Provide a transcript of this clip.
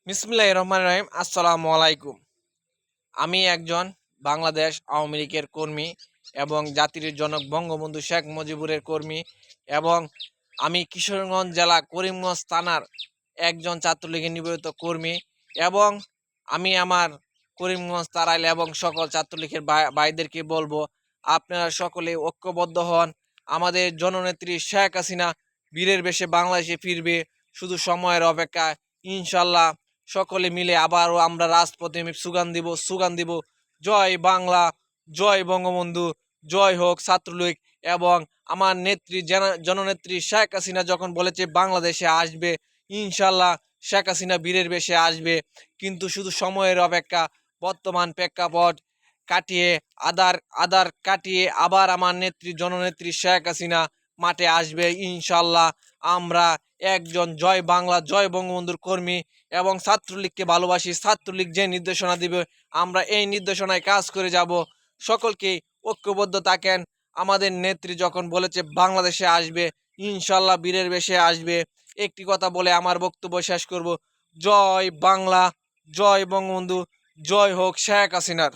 বিসমিল্লাহির রহমানির রহিম। আসসালামু আলাইকুম। আমি একজন বাংলাদেশ আওয়ামী লীগের কর্মী এবং জাতির জনক বঙ্গবন্ধু শেখ মুজিবুরের কর্মী এবং আমি কিশোরগঞ্জ জেলা করিমগঞ্জ থানার একজন ছাত্রলীগের নিবেদিত কর্মী এবং আমি আমার করিমগঞ্জ তাড়াইল এবং সকল ছাত্রলীগের ভাইদেরকে বলবো, আপনারা সকলে ঐক্যবদ্ধ হন। আমাদের জননেত্রী শেখ হাসিনা বীরের বেশে বাংলাদেশে ফিরবে, শুধু সময়ের অপেক্ষা। ইনশাল্লাহ সকলে মিলে আবারও আমরা রাজপথে সুগান দিব। জয় বাংলা, জয় বঙ্গবন্ধু, জয় হোক ছাত্রলীগ। এবং আমার নেত্রী জননেত্রী শেখ হাসিনা যখন বলেছে বাংলাদেশে আসবে, ইনশাল্লাহ শেখ হাসিনা বীরের বেশে আসবে, কিন্তু শুধু সময়ের অপেক্ষা। বর্তমান প্রেক্ষাপট কাটিয়ে আদার আদার কাটিয়ে আবার আমার নেত্রী জননেত্রী শেখ হাসিনা মাঠে আসবে ইনশাল্লাহ। আমরা একজন জয় বাংলা জয় বঙ্গবন্ধুর কর্মী এবং ছাত্রলীগকে ভালোবাসি। ছাত্রলীগ যে নির্দেশনা দিবে আমরা এই নির্দেশনায় কাজ করে যাব। সকলকে ঐক্যবদ্ধ থাকেন। আমাদের নেত্রী যখন বলেছে বাংলাদেশে আসবে, ইনশাল্লাহ বীরের বেশে আসবে। একটি কথা বলে আমার বক্তব্য শেষ করব। জয় বাংলা, জয় বঙ্গবন্ধু, জয় হোক শেখ হাসিনার।